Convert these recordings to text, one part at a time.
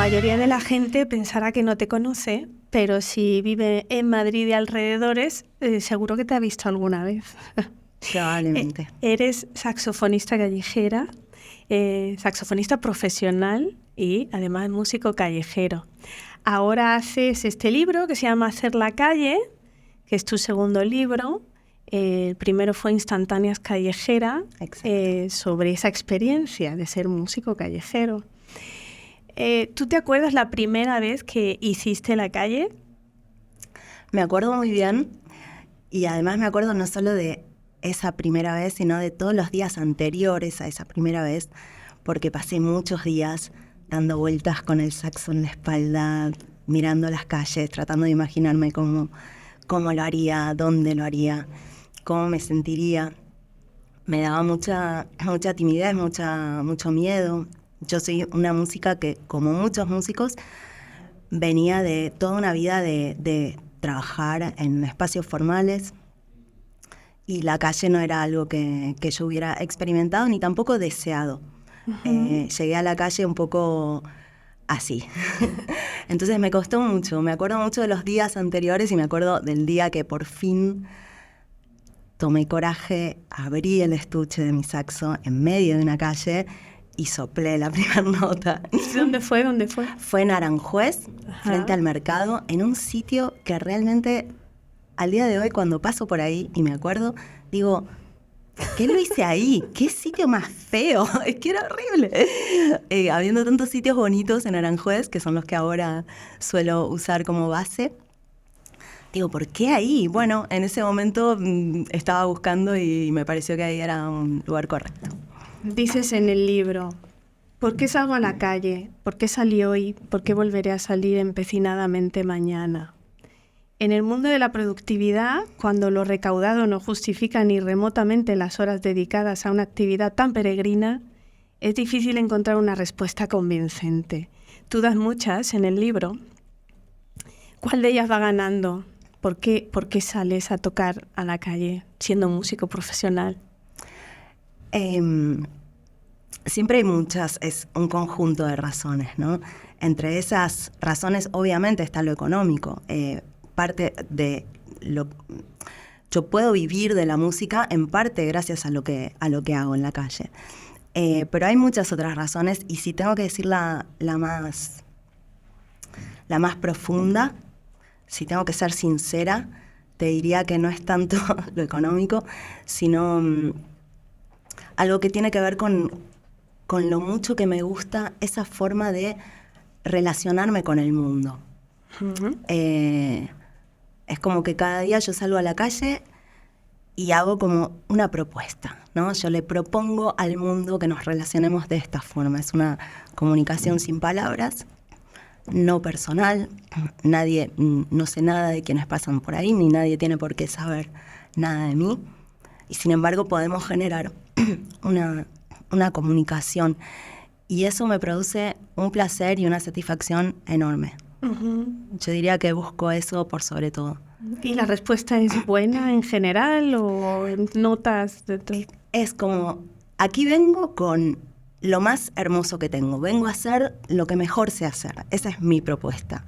mayoría de la gente pensará que no te conoce, pero si vive en Madrid y alrededores, seguro que te ha visto alguna vez. Probablemente. Eres saxofonista callejera, saxofonista profesional y además músico callejero. Ahora haces este libro que se llama Hacer la calle, que es tu segundo libro. El primero fue Instantáneas Callejera, sobre esa experiencia de ser músico callejero. ¿Tú te acuerdas la primera vez que hiciste la calle? Me acuerdo muy bien, y además me acuerdo no solo de esa primera vez, sino de todos los días anteriores a esa primera vez, porque pasé muchos días dando vueltas con el saxo en la espalda, mirando las calles, tratando de imaginarme cómo lo haría, dónde lo haría, cómo me sentiría. Me daba mucha timidez, mucho miedo. Yo soy una música que, como muchos músicos, venía de toda una vida de trabajar en espacios formales, y la calle no era algo que yo hubiera experimentado ni tampoco deseado. Llegué a la calle un poco así. Entonces me costó mucho. Me acuerdo mucho de los días anteriores y me acuerdo del día que por fin tomé coraje, abrí el estuche de mi saxo en medio de una calle y soplé la primera nota. ¿Dónde fue? Fue en Aranjuez, frente al mercado, en un sitio que realmente, al día de hoy, cuando paso por ahí y me acuerdo, digo, ¿qué lo hice ahí? ¿Qué sitio más feo? Es que era horrible. Habiendo tantos sitios bonitos en Aranjuez, que son los que ahora suelo usar como base, digo, ¿por qué ahí? Bueno, en ese momento estaba buscando y me pareció que ahí era un lugar correcto. Dices en el libro, ¿por qué salgo a la calle? ¿Por qué salí hoy? ¿Por qué volveré a salir empecinadamente mañana? En el mundo de la productividad, cuando lo recaudado no justifica ni remotamente las horas dedicadas a una actividad tan peregrina, es difícil encontrar una respuesta convincente. Tú das muchas en el libro. ¿Cuál de ellas va ganando? ¿Por qué sales a tocar a la calle siendo músico profesional? Siempre hay muchas, es un conjunto de razones, ¿no? Entre esas razones, obviamente, está lo económico. Parte de yo puedo vivir de la música en parte gracias a lo que hago en la calle. Pero hay muchas otras razones, y si tengo que decir la más profunda, si tengo que ser sincera, te diría que no es tanto lo económico, sino algo que tiene que ver con lo mucho que me gusta esa forma de relacionarme con el mundo. Uh-huh. Es como que cada día yo salgo a la calle y hago como una propuesta, ¿no? Yo le propongo al mundo que nos relacionemos de esta forma. Es una comunicación sin palabras, no personal. Nadie, no sé nada de quienes pasan por ahí, ni nadie tiene por qué saber nada de mí. Y sin embargo podemos generar una comunicación. Y eso me produce un placer y una satisfacción enorme. Uh-huh. Yo diría que busco eso por sobre todo. ¿Y la respuesta es buena en general o notas de todo? Es como, aquí vengo con lo más hermoso que tengo. Vengo a hacer lo que mejor sé hacer. Esa es mi propuesta.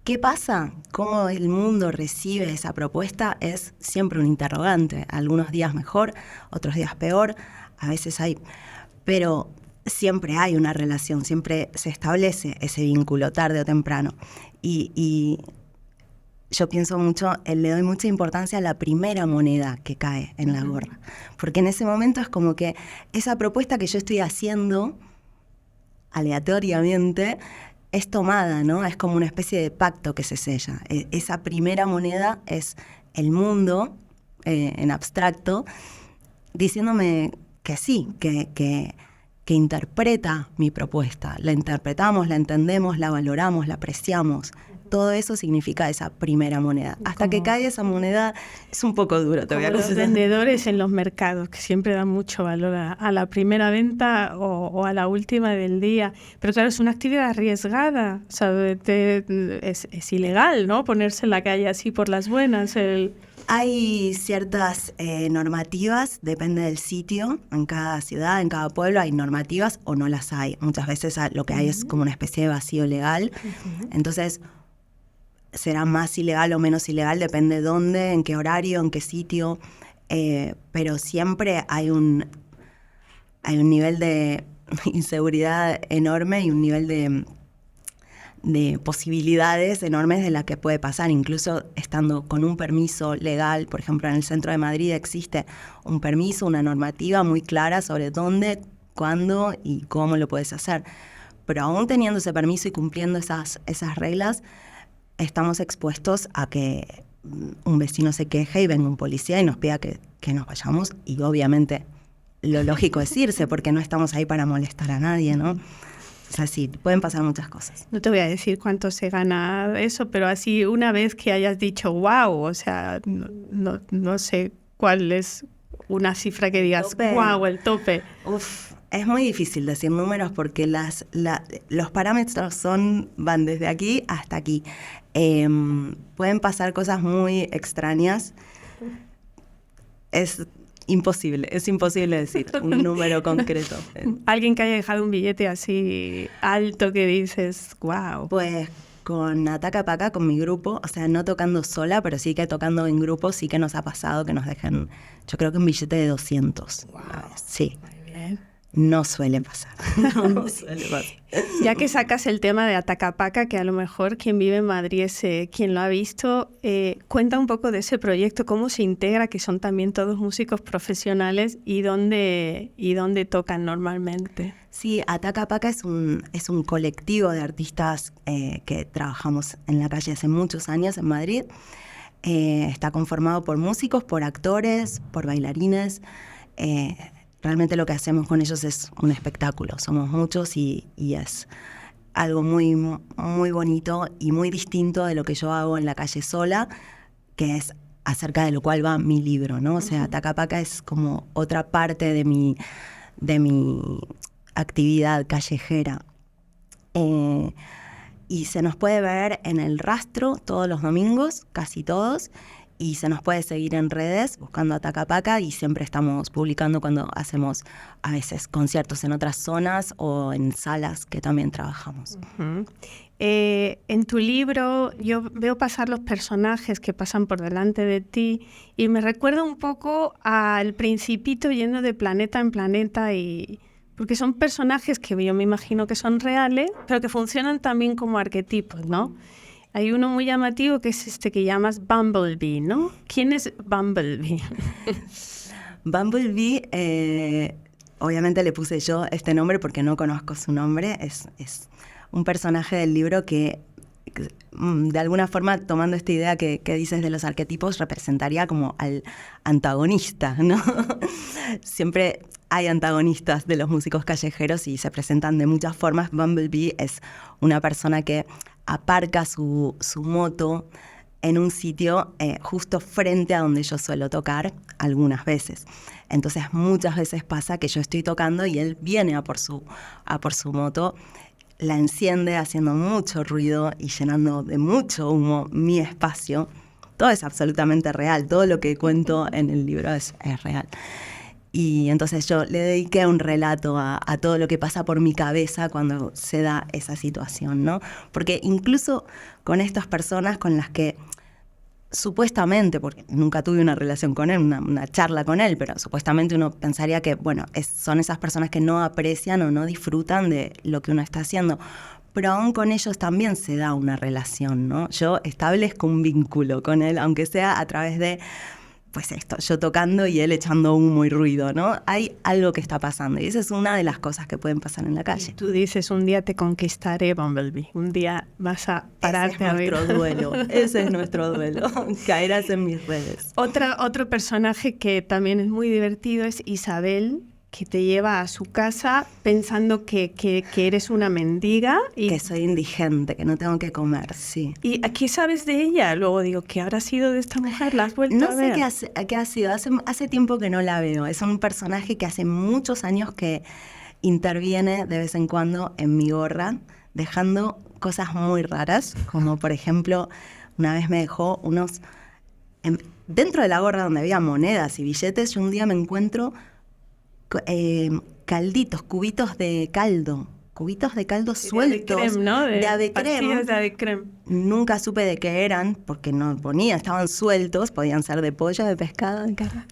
¿Qué pasa? ¿Cómo el mundo recibe esa propuesta? Es siempre un interrogante. Algunos días mejor, otros días peor. A veces hay... Pero siempre hay una relación, siempre se establece ese vínculo tarde o temprano. Y yo pienso mucho, le doy mucha importancia a la primera moneda que cae en la gorra. Porque en ese momento es como que esa propuesta que yo estoy haciendo aleatoriamente es tomada, ¿no? Es como una especie de pacto que se sella. Esa primera moneda es el mundo, en abstracto, diciéndome que sí, que interpreta mi propuesta. La interpretamos, la entendemos, la valoramos, la apreciamos. Todo eso significa esa primera moneda. Hasta que cae esa moneda es un poco duro. Como los vendedores en los mercados, que siempre dan mucho valor a la primera venta o a la última del día. Pero claro, es una actividad arriesgada. O sea, es ilegal, ¿no? Ponerse en la calle así por las buenas. Hay ciertas normativas, depende del sitio, en cada ciudad, en cada pueblo hay normativas o no las hay. Muchas veces lo que hay es como una especie de vacío legal. Entonces, será más ilegal o menos ilegal, depende dónde, en qué horario, en qué sitio. Pero siempre hay un nivel de inseguridad enorme y un nivel de posibilidades enormes de la que puede pasar, incluso estando con un permiso legal. Por ejemplo, en el centro de Madrid existe un permiso, una normativa muy clara sobre dónde, cuándo y cómo lo puedes hacer. Pero aún teniendo ese permiso y cumpliendo esas reglas, estamos expuestos a que un vecino se queje y venga un policía y nos pida que nos vayamos, y obviamente lo lógico es irse, porque no estamos ahí para molestar a nadie, ¿no? O sea, sí, pueden pasar muchas cosas. No te voy a decir cuánto se gana eso, pero así una vez que hayas dicho wow, o sea, no sé cuál es una cifra que digas wow, el tope. Uf, es muy difícil decir números porque los parámetros van desde aquí hasta aquí. Pueden pasar cosas muy extrañas. Es imposible decir un número concreto. Alguien que haya dejado un billete así alto que dices, wow. Pues con Ataca Paca, con mi grupo, o sea, no tocando sola, pero sí que tocando en grupo, sí que nos ha pasado que nos dejen, yo creo que un billete de 200. Wow. Sí. Muy bien. No suele pasar. No suele pasar. Ya que sacas el tema de Ataca Paca, que a lo mejor quien vive en Madrid es quien lo ha visto, cuenta un poco de ese proyecto, cómo se integra, que son también todos músicos profesionales, y dónde tocan normalmente. Sí, Ataca Paca es un colectivo de artistas que trabajamos en la calle hace muchos años en Madrid. Está conformado por músicos, por actores, por bailarines. Realmente lo que hacemos con ellos es un espectáculo. Somos muchos y es algo muy, muy bonito y muy distinto de lo que yo hago en la calle sola, que es acerca de lo cual va mi libro, ¿no? O sea, Ataca Paca es como otra parte de mi actividad callejera. Y se nos puede ver en El Rastro todos los domingos, casi todos, y se nos puede seguir en redes buscando Ataca Paca, y siempre estamos publicando cuando hacemos a veces conciertos en otras zonas o en salas que también trabajamos. Uh-huh. En tu libro yo veo pasar los personajes que pasan por delante de ti y me recuerda un poco al Principito yendo de planeta en planeta, porque son personajes que yo me imagino que son reales, pero que funcionan también como arquetipos, ¿no? Hay uno muy llamativo que es este que llamas Bumblebee, ¿no? ¿Quién es Bumblebee? Bumblebee, obviamente le puse yo este nombre porque no conozco su nombre. Es un personaje del libro que de alguna forma, tomando esta idea que dices de los arquetipos, representaría como al antagonista, ¿no? Siempre hay antagonistas de los músicos callejeros y se presentan de muchas formas. Bumblebee es una persona que aparca su moto en un sitio justo frente a donde yo suelo tocar algunas veces. Entonces muchas veces pasa que yo estoy tocando y él viene a por su moto, la enciende haciendo mucho ruido y llenando de mucho humo mi espacio. Todo es absolutamente real, todo lo que cuento en el libro es real. Y entonces yo le dediqué un relato a todo lo que pasa por mi cabeza cuando se da esa situación, ¿no? Porque incluso con estas personas con las que supuestamente, porque nunca tuve una relación con él, una charla con él, pero supuestamente uno pensaría que, bueno, son esas personas que no aprecian o no disfrutan de lo que uno está haciendo. Pero aún con ellos también se da una relación, ¿no? Yo establezco un vínculo con él, aunque sea a través de, pues esto, yo tocando y él echando humo y ruido, ¿no? Hay algo que está pasando y esa es una de las cosas que pueden pasar en la calle. Tú dices, un día te conquistaré, Bumblebee. Un día vas a pararte a ver. Ese es nuestro duelo. Caerás en mis redes. Otro personaje que también es muy divertido es Isabel, que te lleva a su casa pensando que eres una mendiga. Y que soy indigente, que no tengo que comer, sí. ¿Y qué sabes de ella? Luego digo, ¿qué habrá sido de esta mujer? ¿La has vuelto a ver? No sé qué ha sido. Hace tiempo que no la veo. Es un personaje que hace muchos años que interviene de vez en cuando en mi gorra, dejando cosas muy raras, como por ejemplo, una vez me dejó dentro de la gorra donde había monedas y billetes, yo un día me encuentro calditos, cubitos de caldo sueltos. De ave creme, ¿no? De ave creme. Pastillas de ave creme. Nunca supe de qué eran, porque no ponía, estaban sueltos, podían ser de pollo, de pescado, de carne.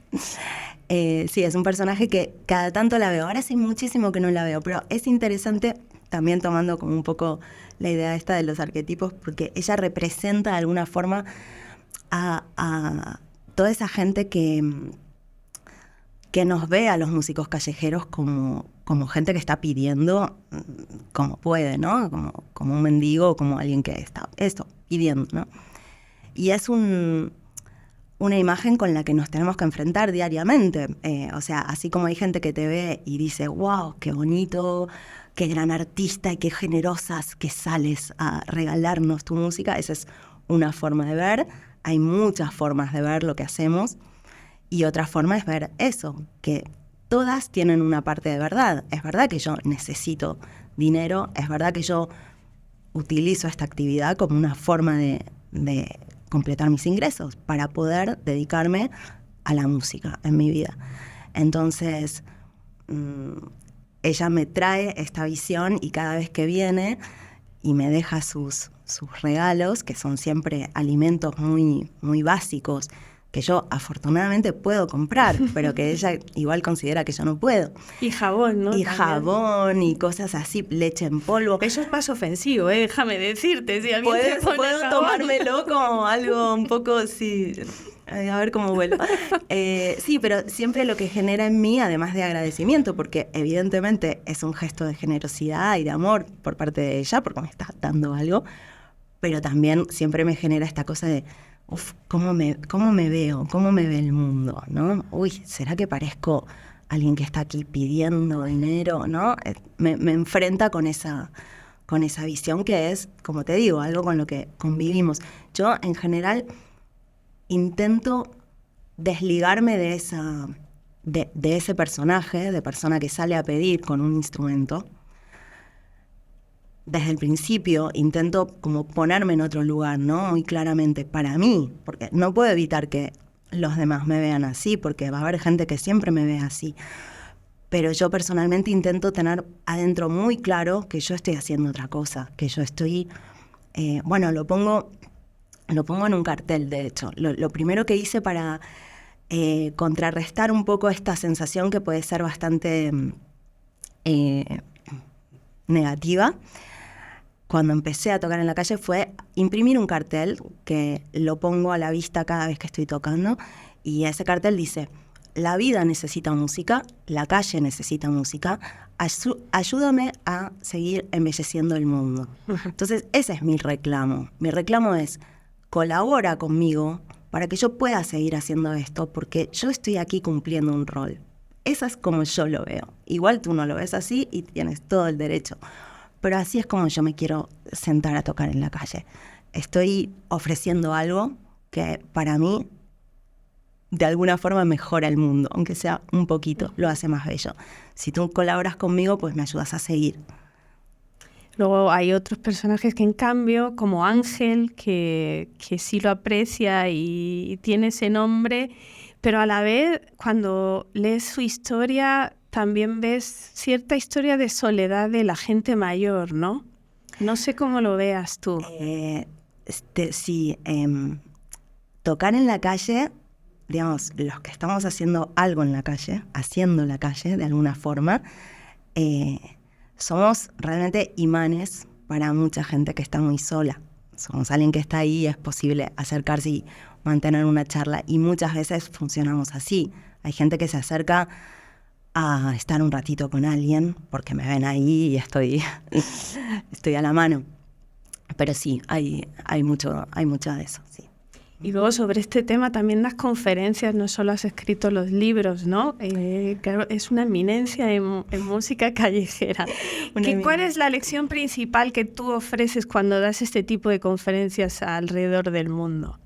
Sí, es un personaje que cada tanto la veo. Ahora hace muchísimo que no la veo, pero es interesante también tomando como un poco la idea esta de los arquetipos, porque ella representa de alguna forma a toda esa gente que nos ve a los músicos callejeros como gente que está pidiendo como puede, ¿no? Como un mendigo, como alguien que está pidiendo, ¿no? Y es una imagen con la que nos tenemos que enfrentar diariamente. O sea, así como hay gente que te ve y dice, wow, qué bonito, qué gran artista y qué generosas que sales a regalarnos tu música. Esa es una forma de ver. Hay muchas formas de ver lo que hacemos. Y otra forma es ver eso, que todas tienen una parte de verdad. Es verdad que yo necesito dinero, es verdad que yo utilizo esta actividad como una forma de completar mis ingresos para poder dedicarme a la música en mi vida. Entonces, ella me trae esta visión y cada vez que viene y me deja sus regalos, que son siempre alimentos muy, muy básicos, que yo afortunadamente puedo comprar, pero que ella igual considera que yo no puedo. Y jabón, ¿no? Y jabón y cosas así, leche en polvo. Eso es más ofensivo, déjame decirte. Si alguien te pone Puedo jabón, tomármelo como algo un poco, sí, a ver cómo vuelvo. Sí, pero siempre lo que genera en mí, además de agradecimiento, porque evidentemente es un gesto de generosidad y de amor por parte de ella, porque me está dando algo, pero también siempre me genera esta cosa de ¿cómo me veo? ¿Cómo me ve el mundo? ¿No? Uy, ¿será que parezco alguien que está aquí pidiendo dinero? ¿No? Me enfrenta con esa visión que es, como te digo, algo con lo que convivimos. Yo, en general, intento desligarme de ese personaje, de persona que sale a pedir con un instrumento. Desde el principio intento como ponerme en otro lugar, ¿no? Muy claramente para mí, porque no puedo evitar que los demás me vean así, porque va a haber gente que siempre me ve así. Pero yo personalmente intento tener adentro muy claro que yo estoy haciendo otra cosa, que yo estoy... lo pongo en un cartel, de hecho. Lo primero que hice para contrarrestar un poco esta sensación que puede ser bastante negativa, cuando empecé a tocar en la calle, fue imprimir un cartel que lo pongo a la vista cada vez que estoy tocando, y ese cartel dice: la vida necesita música, la calle necesita música, ayúdame a seguir embelleciendo el mundo. Entonces ese es mi reclamo. Mi reclamo es: colabora conmigo para que yo pueda seguir haciendo esto, porque yo estoy aquí cumpliendo un rol. Esa es como yo lo veo. Igual tú no lo ves así y tienes todo el derecho. Pero así es como yo me quiero sentar a tocar en la calle. Estoy ofreciendo algo que para mí de alguna forma mejora el mundo, aunque sea un poquito, lo hace más bello. Si tú colaboras conmigo, pues me ayudas a seguir. Luego hay otros personajes que en cambio, como Ángel, que sí lo aprecia y tiene ese nombre, pero a la vez cuando lees su historia también ves cierta historia de soledad de la gente mayor, ¿no? No sé cómo lo veas tú. Sí, tocar en la calle, digamos, los que estamos haciendo algo en la calle, haciendo la calle de alguna forma, somos realmente imanes para mucha gente que está muy sola. Somos alguien que está ahí y es posible acercarse y mantener una charla, y muchas veces funcionamos así. Hay gente que se acerca a estar un ratito con alguien porque me ven ahí y estoy a la mano. Pero sí, hay mucho de eso, sí. Y luego sobre este tema también das conferencias, no solo has escrito los libros, ¿no? Claro, es una eminencia en música callejera. ¿Cuál es la lección principal que tú ofreces cuando das este tipo de conferencias alrededor del mundo?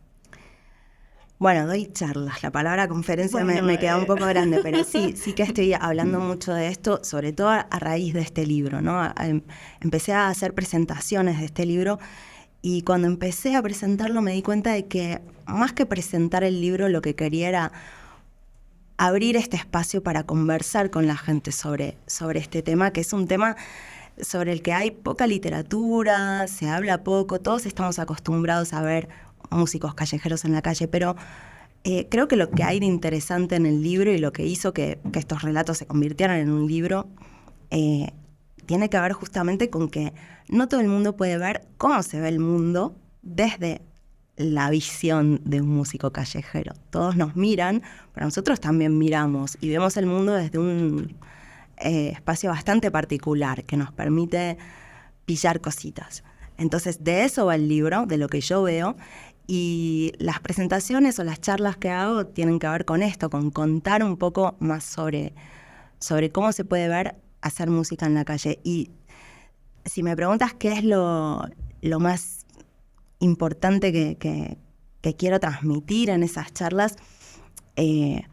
Bueno, doy charlas. La palabra conferencia me queda un poco grande, pero sí que estoy hablando mucho de esto, sobre todo a raíz de este libro, ¿no? Empecé a hacer presentaciones de este libro Y cuando empecé a presentarlo me di cuenta de que más que presentar el libro, lo que quería era abrir este espacio para conversar con la gente sobre este tema, que es un tema sobre el que hay poca literatura, se habla poco, todos estamos acostumbrados a ver músicos callejeros en la calle, pero creo que lo que hay de interesante en el libro y lo que hizo que estos relatos se convirtieran en un libro tiene que ver justamente con que no todo el mundo puede ver cómo se ve el mundo desde la visión de un músico callejero. Todos nos miran, pero nosotros también miramos y vemos el mundo desde un espacio bastante particular que nos permite pillar cositas. Entonces, de eso va el libro, de lo que yo veo, y las presentaciones o las charlas que hago tienen que ver con esto, con contar un poco más sobre cómo se puede ver hacer música en la calle. Y si me preguntas qué es lo más importante que quiero transmitir en esas charlas, tiene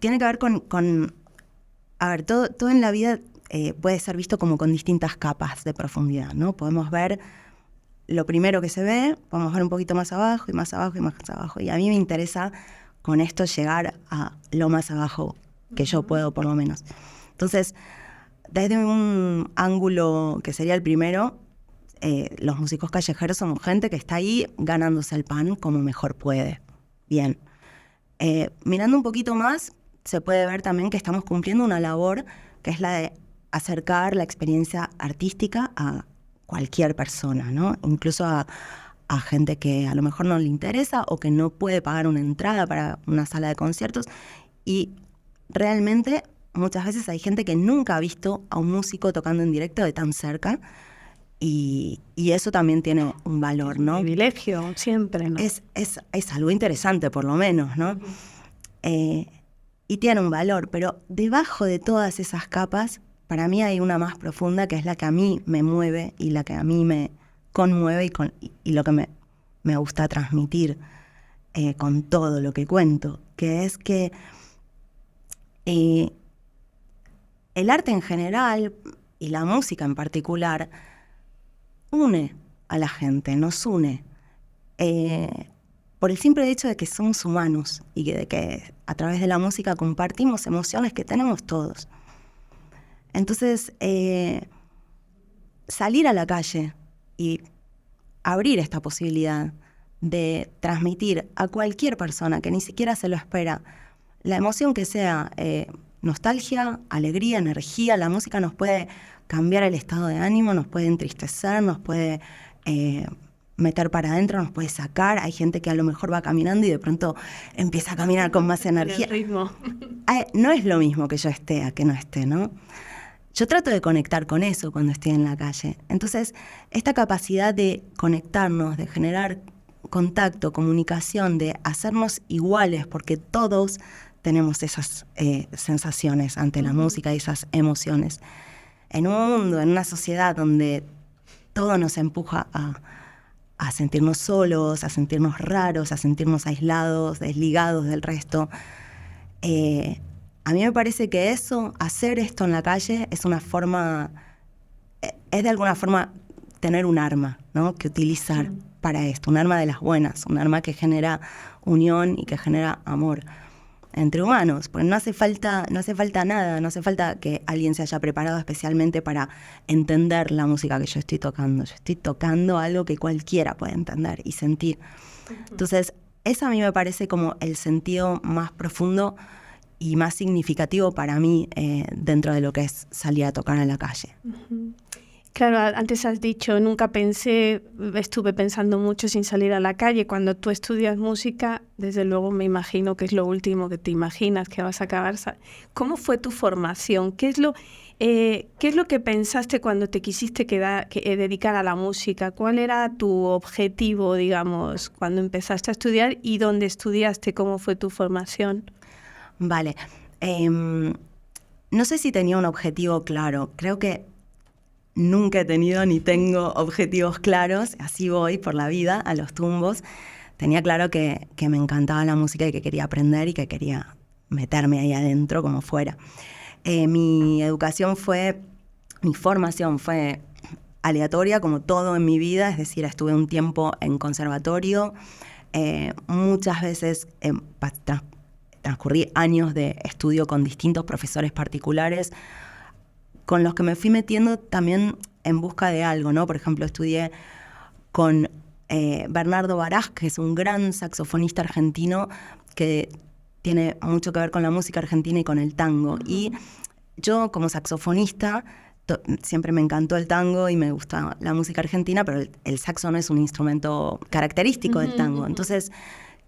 que ver con a ver, todo en la vida puede ser visto como con distintas capas de profundidad, ¿no? Podemos ver lo primero que se ve, podemos ver un poquito más abajo y más abajo y más abajo. Y a mí me interesa con esto llegar a lo más abajo que yo puedo, por lo menos. Entonces, desde un ángulo que sería el primero, los músicos callejeros somos gente que está ahí ganándose el pan como mejor puede. Bien. Mirando un poquito más, se puede ver también que estamos cumpliendo una labor que es la de acercar la experiencia artística a cualquier persona, ¿no? Incluso a gente que a lo mejor no le interesa o que no puede pagar una entrada para una sala de conciertos. Y realmente muchas veces hay gente que nunca ha visto a un músico tocando en directo de tan cerca y eso también tiene un valor, ¿no? Un privilegio, siempre, ¿no? Es algo interesante, por lo menos, ¿no? Y tiene un valor, pero debajo de todas esas capas, para mí hay una más profunda que es la que a mí me mueve y la que a mí me conmueve y lo que me gusta transmitir con todo lo que cuento, que es que el arte en general y la música en particular une a la gente, nos une por el simple hecho de que somos humanos y de que a través de la música compartimos emociones que tenemos todos. Entonces, salir a la calle y abrir esta posibilidad de transmitir a cualquier persona que ni siquiera se lo espera, la emoción que sea, nostalgia, alegría, energía, la música nos puede cambiar el estado de ánimo, nos puede entristecer, nos puede meter para adentro, nos puede sacar. Hay gente que a lo mejor va caminando y de pronto empieza a caminar con más energía. El ritmo. No es lo mismo que yo esté a que no esté, ¿no? Yo trato de conectar con eso cuando estoy en la calle. Entonces, esta capacidad de conectarnos, de generar contacto, comunicación, de hacernos iguales, porque todos tenemos esas sensaciones ante la música y esas emociones. En un mundo, en una sociedad donde todo nos empuja a sentirnos solos, a sentirnos raros, a sentirnos aislados, desligados del resto, a mí me parece que hacer esto en la calle es una forma, es de alguna forma tener un arma, ¿no? Que utilizar para esto, un arma de las buenas, un arma que genera unión y que genera amor entre humanos, porque no hace falta nada, no hace falta que alguien se haya preparado especialmente para entender la música que yo estoy tocando. Yo estoy tocando algo que cualquiera puede entender y sentir. Entonces, eso a mí me parece como el sentido más profundo y más significativo para mí dentro de lo que es salir a tocar en la calle. Claro, antes has dicho, nunca estuve pensando mucho sin salir a la calle. Cuando tú estudias música, desde luego me imagino que es lo último que te imaginas, que vas a acabar. ¿Cómo fue tu formación? ¿Qué es lo que pensaste cuando te quisiste dedicar a la música? ¿Cuál era tu objetivo, digamos, cuando empezaste a estudiar y dónde estudiaste? ¿Cómo fue tu formación? Vale. No sé si tenía un objetivo claro. Creo que nunca he tenido ni tengo objetivos claros. Así voy por la vida, a los tumbos. Tenía claro que me encantaba la música y que quería aprender y que quería meterme ahí adentro como fuera. Mi formación fue aleatoria, como todo en mi vida, es decir, estuve un tiempo en conservatorio, muchas veces transcurrí años de estudio con distintos profesores particulares, con los que me fui metiendo también en busca de algo, ¿no? Por ejemplo, estudié con Bernardo Baraj, que es un gran saxofonista argentino que tiene mucho que ver con la música argentina y con el tango. Y yo, como saxofonista, siempre me encantó el tango y me gusta la música argentina, pero el saxo no es un instrumento característico del tango. Entonces,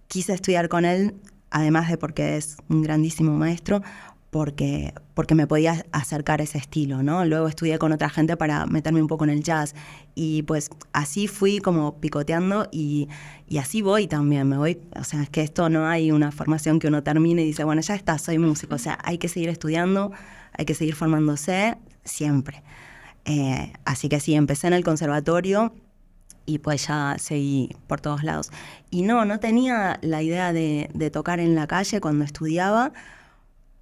quise estudiar con él, además de porque es un grandísimo maestro, porque me podía acercar a ese estilo, ¿no? Luego estudié con otra gente para meterme un poco en el jazz y pues así fui como picoteando y así voy también, me voy, o sea, es que esto no hay una formación que uno termine y dice, bueno, ya está, soy músico, o sea, hay que seguir estudiando, hay que seguir formándose siempre. Así que sí, empecé en el conservatorio y pues ya seguí por todos lados. Y no tenía la idea de tocar en la calle cuando estudiaba.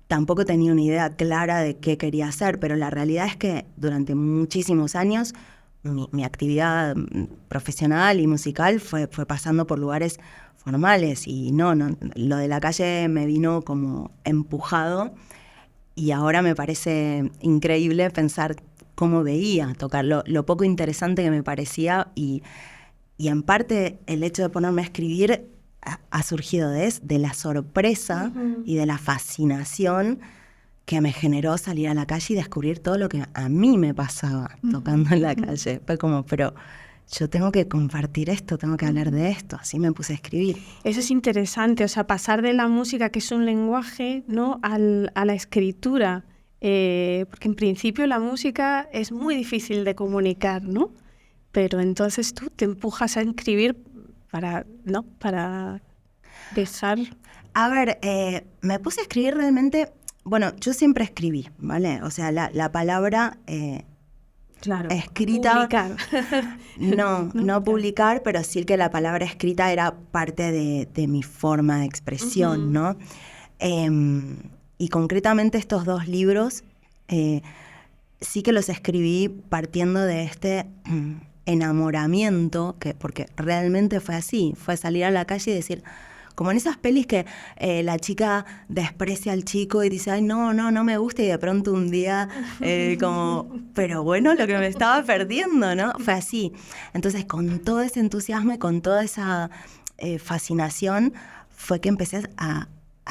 Tampoco tenía una idea clara de qué quería hacer, pero la realidad es que durante muchísimos años mi actividad profesional y musical fue pasando por lugares formales y no, lo de la calle me vino como empujado y ahora me parece increíble pensar cómo veía tocar, lo poco interesante que me parecía y en parte el hecho de ponerme a escribir ha surgido de la sorpresa y de la fascinación que me generó salir a la calle y descubrir todo lo que a mí me pasaba tocando en la calle. Fue como, pero yo tengo que compartir esto, tengo que hablar de esto. Así me puse a escribir. Eso es interesante, o sea, pasar de la música, que es un lenguaje, ¿no?, a la escritura. Porque en principio la música es muy difícil de comunicar, ¿no? Pero entonces tú te empujas a escribir para besar. A ver, me puse a escribir realmente, bueno, yo siempre escribí, ¿vale? O sea, la palabra claro, escrita, publicar. no publicar, pero sí que la palabra escrita era parte de mi forma de expresión, ¿no? Y concretamente estos 2 libros sí que los escribí partiendo de este enamoramiento, porque realmente fue así, fue salir a la calle y decir, como en esas pelis que la chica desprecia al chico y dice, ay, no me gusta, y de pronto un día como, pero bueno, lo que me estaba perdiendo, ¿no? Fue así. Entonces, con todo ese entusiasmo y con toda esa fascinación, fue que empecé a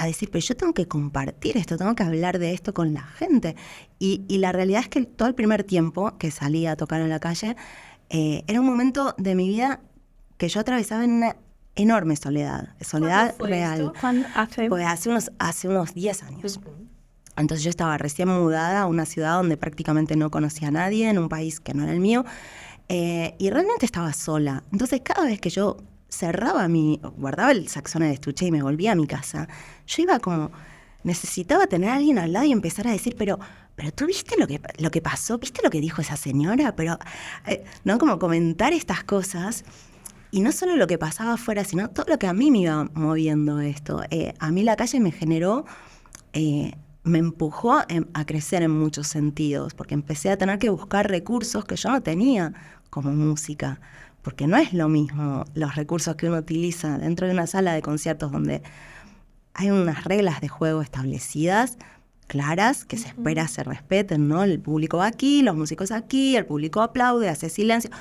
decir, pero yo tengo que compartir esto, tengo que hablar de esto con la gente. Y la realidad es que todo el primer tiempo que salí a tocar en la calle, era un momento de mi vida que yo atravesaba en una enorme soledad real. ¿Cuándo? Pues hace unos 10 años. Entonces yo estaba recién mudada a una ciudad donde prácticamente no conocía a nadie, en un país que no era el mío, y realmente estaba sola. Entonces cada vez que yo guardaba el saxón en el estuche y me volvía a mi casa, yo iba como, necesitaba tener a alguien al lado y empezar a decir, pero tú viste lo que pasó, viste lo que dijo esa señora, pero no, como comentar estas cosas. Y no solo lo que pasaba afuera, sino todo lo que a mí me iba moviendo esto. A mí la calle me generó, me empujó a crecer en muchos sentidos, porque empecé a tener que buscar recursos que yo no tenía como música, porque no es lo mismo los recursos que uno utiliza dentro de una sala de conciertos donde hay unas reglas de juego establecidas, claras, que se espera se respeten, ¿no? El público va aquí, los músicos aquí, el público aplaude, hace silencio.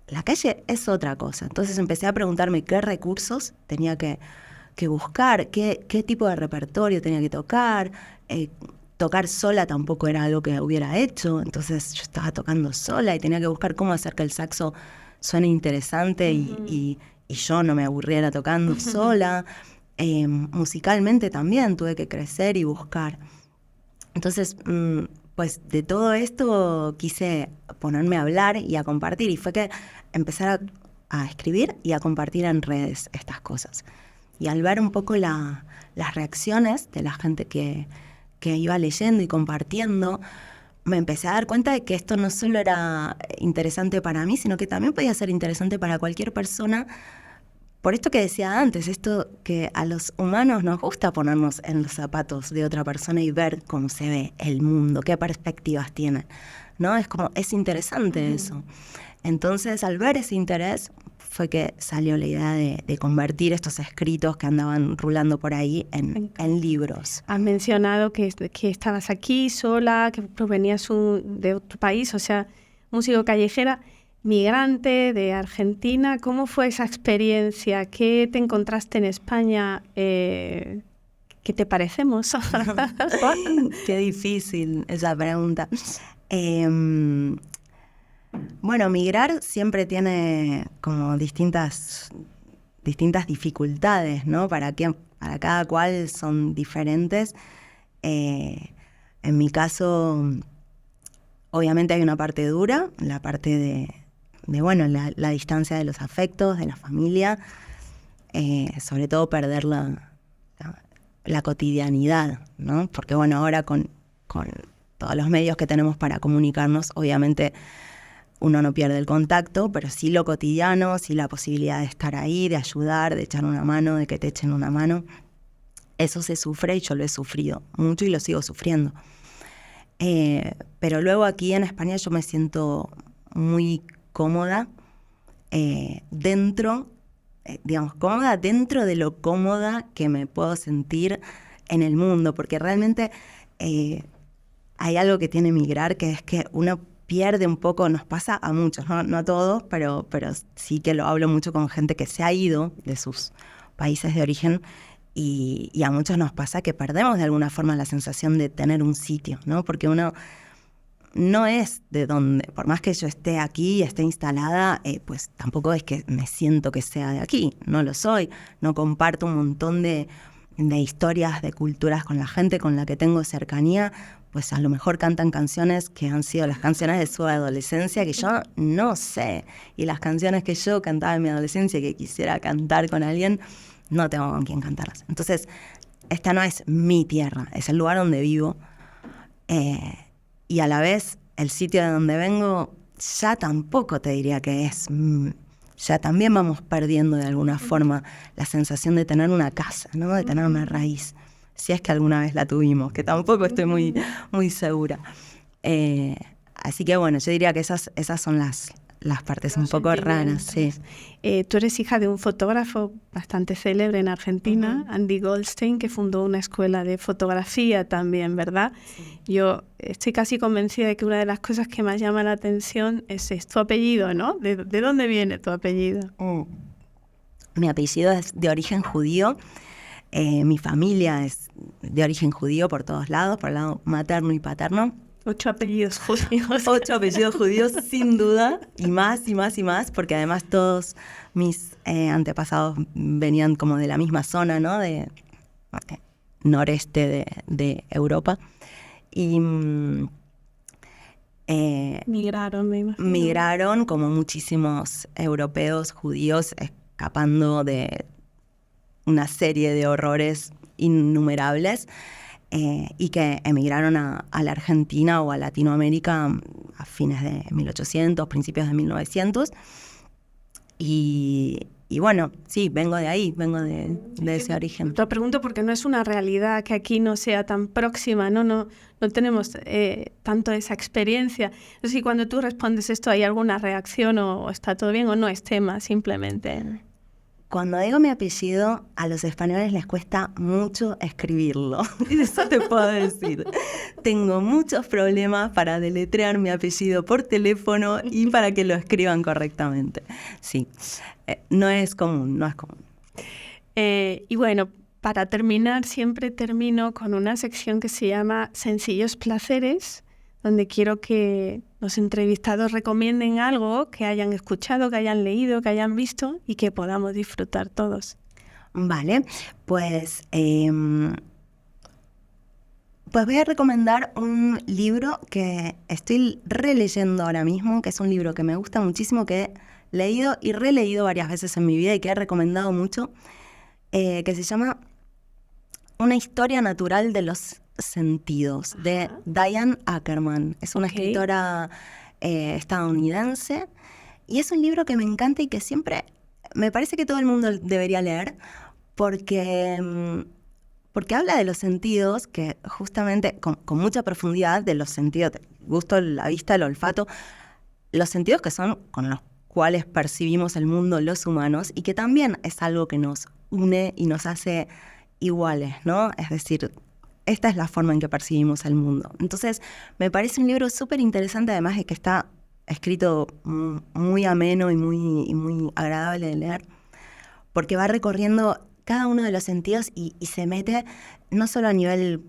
La calle es otra cosa. Entonces empecé a preguntarme qué recursos tenía que buscar, qué tipo de repertorio tenía que tocar. Tocar sola tampoco era algo que hubiera hecho. Entonces yo estaba tocando sola y tenía que buscar cómo hacer que el saxo suene interesante y yo no me aburriera tocando sola. Musicalmente también tuve que crecer y buscar. Entonces, pues de todo esto quise ponerme a hablar y a compartir, y fue que empezar a escribir y a compartir en redes estas cosas. Y al ver un poco las reacciones de la gente que iba leyendo y compartiendo, me empecé a dar cuenta de que esto no solo era interesante para mí, sino que también podía ser interesante para cualquier persona. Por esto que decía antes, esto que a los humanos nos gusta ponernos en los zapatos de otra persona y ver cómo se ve el mundo, qué perspectivas tiene, ¿no? Es interesante eso. Entonces, al ver ese interés, fue que salió la idea de convertir estos escritos que andaban rulando por ahí en libros. Has mencionado que estabas aquí sola, que provenías de otro país, o sea, músico callejera, migrante de Argentina. ¿Cómo fue esa experiencia? ¿Qué te encontraste en España? ¿Qué te parecemos? Qué difícil esa pregunta. Bueno, migrar siempre tiene como distintas dificultades, ¿no? Para cada cual son diferentes. En mi caso, obviamente hay una parte dura, la parte de bueno, la distancia de los afectos, de la familia, sobre todo perder la cotidianidad, ¿no? Porque bueno, ahora con todos los medios que tenemos para comunicarnos, obviamente uno no pierde el contacto, pero sí lo cotidiano, sí la posibilidad de estar ahí, de ayudar, de echar una mano, de que te echen una mano. Eso se sufre y yo lo he sufrido mucho y lo sigo sufriendo. Pero luego aquí en España yo me siento muy cómoda cómoda dentro de lo cómoda que me puedo sentir en el mundo, porque realmente hay algo que tiene migrar, que es que uno pierde un poco, nos pasa a muchos, no a todos, pero sí que lo hablo mucho con gente que se ha ido de sus países de origen y a muchos nos pasa que perdemos de alguna forma la sensación de tener un sitio, ¿no? Porque uno no es de donde, por más que yo esté aquí, esté instalada, pues tampoco es que me siento que sea de aquí, no lo soy, no comparto un montón de historias, de culturas con la gente con la que tengo cercanía, pues a lo mejor cantan canciones que han sido las canciones de su adolescencia que yo no sé, y las canciones que yo cantaba en mi adolescencia y que quisiera cantar con alguien, no tengo con quién cantarlas. Entonces, esta no es mi tierra, es el lugar donde vivo, y a la vez el sitio de donde vengo ya tampoco te diría que es... ya también vamos perdiendo de alguna forma la sensación de tener una casa, ¿no? De tener una raíz, si es que alguna vez la tuvimos, que tampoco estoy muy segura. Así que bueno, yo diría que esas son las partes un poco raras, sí. Tú eres hija de un fotógrafo bastante célebre en Argentina, Andy Goldstein, que fundó una escuela de fotografía también, ¿verdad? Sí. Yo estoy casi convencida de que una de las cosas que más llama la atención es tu apellido, ¿no? ¿De dónde viene tu apellido? Mi apellido es de origen judío. Mi familia es de origen judío por todos lados, por el lado materno y paterno. 8 apellidos judíos. 8 apellidos judíos, sin duda, y más, porque además todos mis antepasados venían como de la misma zona, ¿no? De noreste de Europa. Y migraron, me imagino. Migraron como muchísimos europeos judíos, escapando de una serie de horrores innumerables. Y que emigraron a la Argentina o a Latinoamérica a fines de 1800, principios de 1900. Y bueno, sí, vengo de ahí, vengo de ese origen. Te lo pregunto porque no es una realidad que aquí no sea tan próxima, no tenemos tanto esa experiencia. No sé si cuando tú respondes esto hay alguna reacción o está todo bien o no es tema, simplemente... Cuando digo mi apellido, a los españoles les cuesta mucho escribirlo. Eso te puedo decir. Tengo muchos problemas para deletrear mi apellido por teléfono y para que lo escriban correctamente. Sí, no es común. Y bueno, para terminar, siempre termino con una sección que se llama Sencillos Placeres, donde quiero que los entrevistados recomienden algo que hayan escuchado, que hayan leído, que hayan visto y que podamos disfrutar todos. Vale, pues voy a recomendar un libro que estoy releyendo ahora mismo, que es un libro que me gusta muchísimo, que he leído y releído varias veces en mi vida y que he recomendado mucho, que se llama Una historia natural de los sentidos, de Diane Ackerman. Es una escritora estadounidense y es un libro que me encanta y que siempre me parece que todo el mundo debería leer porque habla de los sentidos, que justamente con mucha profundidad, de los sentidos, el gusto, la vista, el olfato, los sentidos que son con los cuales percibimos el mundo los humanos y que también es algo que nos une y nos hace iguales, ¿no? Es decir, esta es la forma en que percibimos el mundo. Entonces, me parece un libro súper interesante, además de que está escrito muy ameno y muy agradable de leer, porque va recorriendo cada uno de los sentidos y se mete no solo a nivel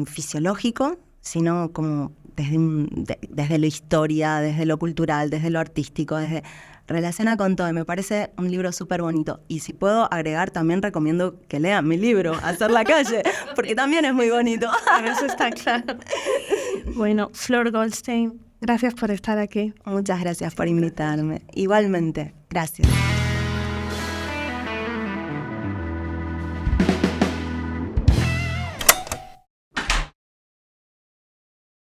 fisiológico, sino como desde la historia, desde lo cultural, desde lo artístico, relaciona con todo. Y me parece un libro súper bonito. Y si puedo agregar, también recomiendo que lean mi libro, Hacer la calle, porque también es muy bonito. Eso está claro. Bueno, Flor Goldstein, gracias por estar aquí. Muchas gracias por invitarme. Igualmente, gracias.